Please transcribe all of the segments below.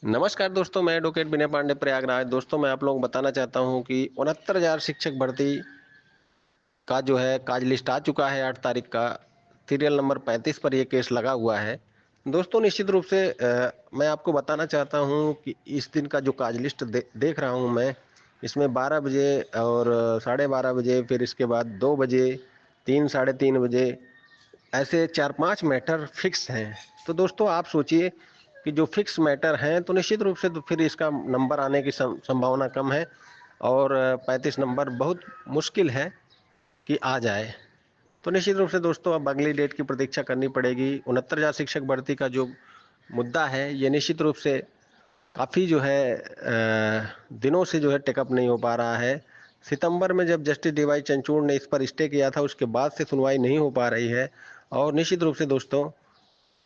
नमस्कार दोस्तों, मैं एडवोकेट विनय पांडे प्रयागराज। दोस्तों, मैं आप लोगों को बताना चाहता हूं कि 69,000 शिक्षक भर्ती का जो है काज लिस्ट आ चुका है 8 तारीख का। सीरियल नंबर 35 पर ये केस लगा हुआ है। दोस्तों, निश्चित रूप से मैं आपको बताना चाहता हूं कि इस दिन का जो काज लिस्ट देख रहा हूं मैं, इसमें 12 बजे और 12:30 बजे, फिर इसके बाद 2 बजे, 3, साढ़े 3 बजे, ऐसे 4-5 मैटर फिक्स हैं। तो दोस्तों, आप सोचिए कि जो फिक्स मैटर हैं तो निश्चित रूप से तो फिर इसका नंबर आने की संभावना कम है, और 35 नंबर बहुत मुश्किल है कि आ जाए। तो निश्चित रूप से दोस्तों, अब अगली डेट की प्रतीक्षा करनी पड़ेगी। 69,000 शिक्षक भर्ती का जो मुद्दा है, ये निश्चित रूप से काफ़ी जो है दिनों से जो है टेकअप नहीं हो पा रहा है। सितंबर में जब जस्टिस डीवाई चंद्रचूड़ ने इस पर स्टे किया था, उसके बाद से सुनवाई नहीं हो पा रही है। और निश्चित रूप से दोस्तों,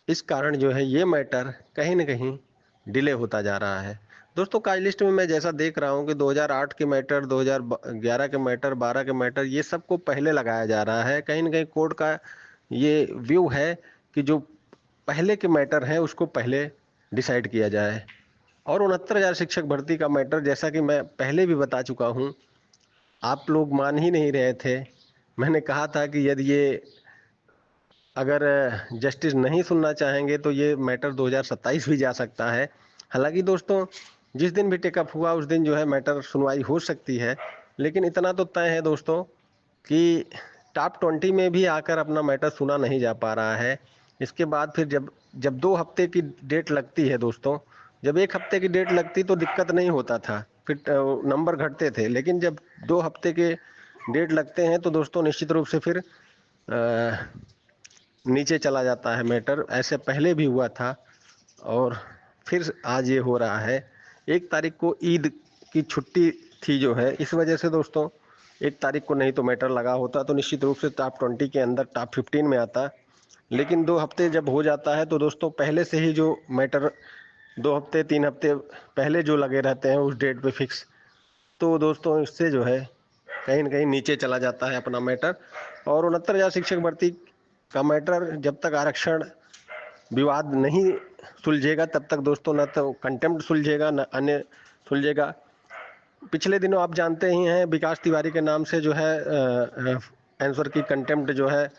इस कारण जो है ये मैटर कहीं न कहीं डिले होता जा रहा है। दोस्तों, काज लिस्ट में मैं जैसा देख रहा हूँ कि 2008 के मैटर, 2011 के मैटर, 12 के मैटर, ये सबको पहले लगाया जा रहा है। कहीं न कहीं कोर्ट का ये व्यू है कि जो पहले के मैटर हैं उसको पहले डिसाइड किया जाए। और 69,000 शिक्षक भर्ती का मैटर, जैसा कि मैं पहले भी बता चुका हूँ, आप लोग मान ही नहीं रहे थे। मैंने कहा था कि यदि ये अगर जस्टिस नहीं सुनना चाहेंगे तो ये मैटर 2027 भी जा सकता है। हालांकि दोस्तों, जिस दिन भी टेकअप हुआ उस दिन जो है मैटर सुनवाई हो सकती है। लेकिन इतना तो तय है दोस्तों कि टॉप 20 में भी आकर अपना मैटर सुना नहीं जा पा रहा है। इसके बाद फिर जब जब 2 हफ्ते की डेट लगती है दोस्तों, जब 1 हफ्ते की डेट लगती तो दिक्कत नहीं होता था, फिर नंबर घटते थे। लेकिन जब 2 हफ्ते के डेट लगते हैं तो दोस्तों निश्चित रूप से फिर नीचे चला जाता है मैटर। ऐसे पहले भी हुआ था और फिर आज ये हो रहा है। 1 तारीख को ईद की छुट्टी थी जो है, इस वजह से दोस्तों 1 तारीख को नहीं तो मैटर लगा होता तो निश्चित रूप से टॉप 20 के अंदर टॉप 15 में आता। लेकिन 2 हफ्ते जब हो जाता है तो दोस्तों पहले से ही जो मैटर 2 हफ्ते 3 हफ्ते पहले जो लगे रहते हैं उस डेट पे फिक्स, तो दोस्तों इससे जो है कहीं न कहीं नीचे चला जाता है अपना मैटर। और 69,000 शिक्षक भर्ती का मैटर जब तक आरक्षण विवाद नहीं सुलझेगा तब तक दोस्तों न तो कंटेम्प्ट सुलझेगा न अन्य सुलझेगा। पिछले दिनों आप जानते ही हैं, विकास तिवारी के नाम से जो है आंसर की कंटेम्प्ट जो है,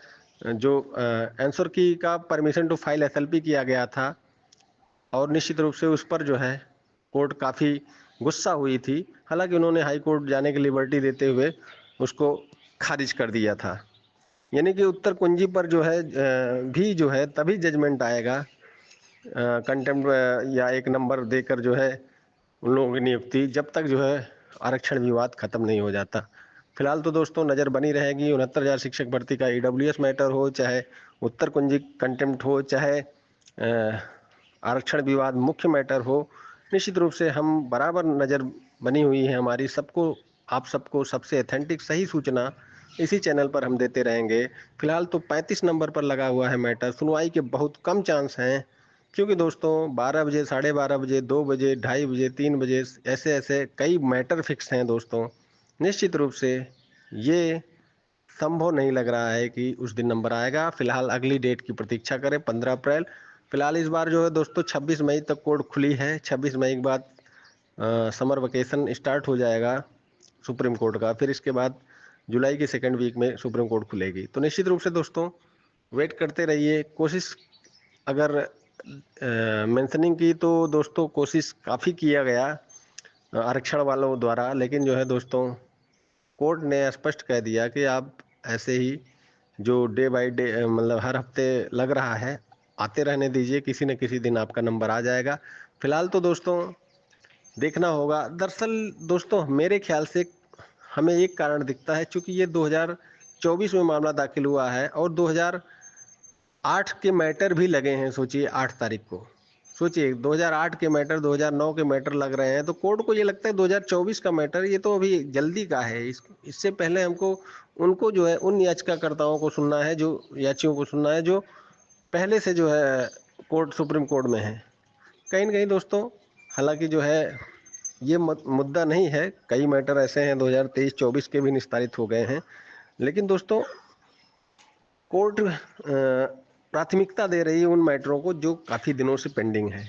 जो आंसर की का परमिशन टू फाइल एसएलपी किया गया था, और निश्चित रूप से उस पर जो है कोर्ट काफ़ी गुस्सा हुई थी। हालांकि उन्होंने हाई कोर्ट जाने की लिबर्टी देते हुए उसको खारिज कर दिया था। यानी कि उत्तर कुंजी पर जो है भी जो है तभी जजमेंट आएगा कंटेम्प्ट या एक नंबर देकर जो है उन लोगों की नियुक्ति, जब तक जो है आरक्षण विवाद खत्म नहीं हो जाता। फिलहाल तो दोस्तों नज़र बनी रहेगी 69,000 शिक्षक भर्ती का ईडब्ल्यूएस मैटर हो, चाहे उत्तर कुंजी कंटेम्प्ट हो, चाहे आरक्षण विवाद मुख्य मैटर हो। निश्चित रूप से हम बराबर नज़र बनी हुई है हमारी, सबको, आप सबको सबसे ऑथेंटिक सही सूचना इसी चैनल पर हम देते रहेंगे। फिलहाल तो 35 नंबर पर लगा हुआ है मैटर। सुनवाई के बहुत कम चांस हैं, क्योंकि दोस्तों 12 बजे, 12:30 बजे, 2 बजे, 2:30 बजे, 3 बजे, ऐसे ऐसे कई मैटर फिक्स हैं दोस्तों। निश्चित रूप से ये संभव नहीं लग रहा है कि उस दिन नंबर आएगा। फिलहाल अगली डेट की प्रतीक्षा करें, 15 अप्रैल। फिलहाल इस बार जो है दोस्तों 26 मई तक कोर्ट खुली है। 26 मई के बाद समर वेकेशन स्टार्ट हो जाएगा सुप्रीम कोर्ट का। फिर इसके बाद जुलाई की सेकेंड वीक में सुप्रीम कोर्ट खुलेगी। तो निश्चित रूप से दोस्तों वेट करते रहिए। कोशिश अगर मेंशनिंग की तो दोस्तों कोशिश काफ़ी किया गया आरक्षण वालों द्वारा, लेकिन जो है दोस्तों कोर्ट ने स्पष्ट कह दिया कि आप ऐसे ही जो डे बाय डे मतलब हर हफ्ते लग रहा है, आते रहने दीजिए, किसी न किसी दिन आपका नंबर आ जाएगा। फिलहाल तो दोस्तों देखना होगा। दरअसल दोस्तों मेरे ख्याल से हमें एक कारण दिखता है, चूंकि ये 2024 में मामला दाखिल हुआ है और 2008 के मैटर भी लगे हैं। सोचिए 8 तारीख को, सोचिए 2008 के मैटर, 2009 के मैटर लग रहे हैं, तो कोर्ट को ये लगता है 2024 का मैटर ये तो अभी जल्दी का है। इससे पहले हमको उनको जो है उन याचिकाकर्ताओं को सुनना है, जो याचियों को सुनना है जो पहले से जो है कोर्ट, सुप्रीम कोर्ट में है। कहीं ना कहीं दोस्तों, हालांकि जो है ये मुद्दा नहीं है, कई मैटर ऐसे हैं 2023-24 के भी निस्तारित हो गए हैं। लेकिन दोस्तों कोर्ट प्राथमिकता दे रही है उन मैटरों को जो काफ़ी दिनों से पेंडिंग है।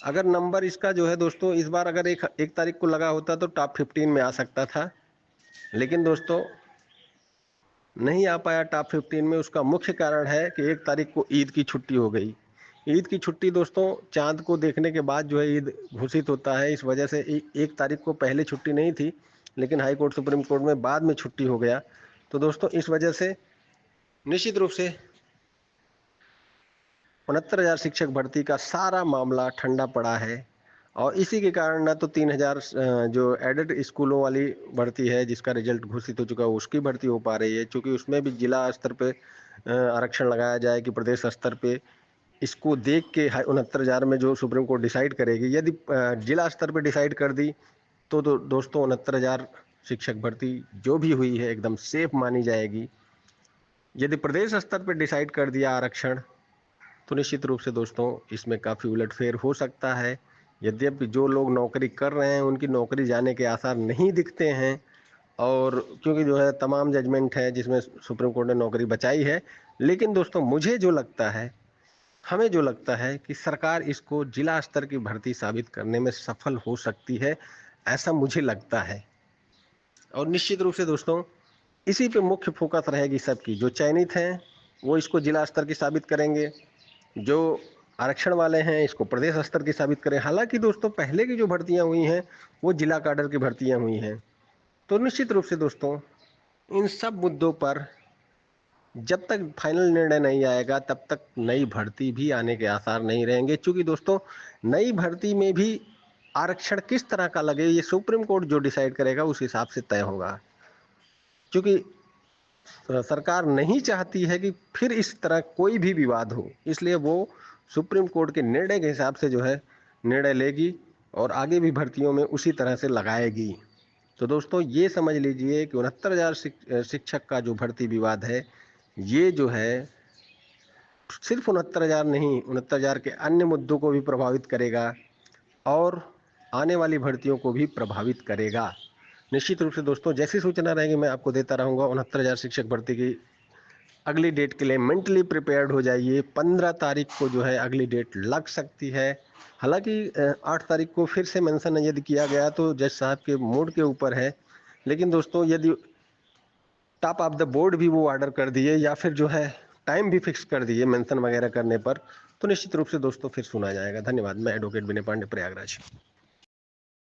अगर नंबर इसका जो है दोस्तों इस बार अगर एक एक तारीख को लगा होता तो टॉप 15 में आ सकता था, लेकिन दोस्तों नहीं आ पाया टॉप 15 में। उसका मुख्य कारण है कि एक तारीख को ईद की छुट्टी हो गई। ईद की छुट्टी दोस्तों चांद को देखने के बाद जो है ईद घोषित होता है, इस वजह से एक तारीख को पहले छुट्टी नहीं थी, लेकिन हाई कोर्ट सुप्रीम कोर्ट में बाद में छुट्टी हो गया। तो दोस्तों इस वजह से निश्चित रूप से 69,000 शिक्षक भर्ती का सारा मामला ठंडा पड़ा है। और इसी के कारण ना तो 3,000 जो एडेड स्कूलों वाली भर्ती है जिसका रिजल्ट घोषित हो चुका है उसकी भर्ती हो पा रही है, क्योंकि उसमें भी जिला स्तर पे आरक्षण लगाया जाए कि प्रदेश स्तर पे इसको देख के 69,000 में जो सुप्रीम कोर्ट डिसाइड करेगी, यदि जिला स्तर पे डिसाइड कर दी तो दोस्तों 69,000 शिक्षक भर्ती जो भी हुई है एकदम सेफ मानी जाएगी। यदि प्रदेश स्तर पे डिसाइड कर दिया आरक्षण तो निश्चित रूप से दोस्तों इसमें काफ़ी उलटफेर हो सकता है। यद्यपि जो लोग नौकरी कर रहे हैं उनकी नौकरी जाने के आसार नहीं दिखते हैं, और क्योंकि जो है तमाम जजमेंट है जिसमें सुप्रीम कोर्ट ने नौकरी बचाई है, लेकिन दोस्तों मुझे जो लगता है, हमें जो लगता है कि सरकार इसको जिला स्तर की भर्ती साबित करने में सफल हो सकती है, ऐसा मुझे लगता है। और निश्चित रूप से दोस्तों इसी पे मुख्य फोकस रहेगी सबकी। जो चयनित हैं वो इसको जिला स्तर की साबित करेंगे, जो आरक्षण वाले हैं इसको प्रदेश स्तर की साबित करें। हालांकि दोस्तों पहले की जो भर्तियां हुई हैं वो जिला काडर की भर्तियां हुई हैं। तो निश्चित रूप से दोस्तों इन सब मुद्दों पर जब तक फाइनल निर्णय नहीं आएगा तब तक नई भर्ती भी आने के आसार नहीं रहेंगे, क्योंकि दोस्तों नई भर्ती में भी आरक्षण किस तरह का लगे ये सुप्रीम कोर्ट जो डिसाइड करेगा उस हिसाब से तय होगा। क्योंकि सरकार नहीं चाहती है कि फिर इस तरह कोई भी विवाद हो, इसलिए वो सुप्रीम कोर्ट के निर्णय के हिसाब से जो है निर्णय लेगी और आगे भी भर्तियों में उसी तरह से लगाएगी। तो दोस्तों ये समझ लीजिए कि 69,000 शिक्षक का जो भर्ती विवाद है ये जो है सिर्फ 69,000 नहीं, 69,000 के अन्य मुद्दों को भी प्रभावित करेगा और आने वाली भर्तियों को भी प्रभावित करेगा। निश्चित रूप से दोस्तों जैसी सूचना रहेगी मैं आपको देता रहूँगा। 69,000 शिक्षक भर्ती की अगली डेट के लिए मेंटली प्रिपेयर्ड हो जाइए। 15 तारीख को जो है अगली डेट लग सकती है। हालांकि 8 तारीख को फिर से मेंशन यदि किया गया तो जज साहब के मूड के ऊपर है, लेकिन दोस्तों यदि टॉप ऑफ द बोर्ड भी वो ऑर्डर कर दिए या फिर जो है टाइम भी फिक्स कर दिए मेंशन वगैरह करने पर, तो निश्चित रूप से दोस्तों फिर सुना जाएगा। धन्यवाद। मैं एडवोकेट विनय पांडे, प्रयागराज।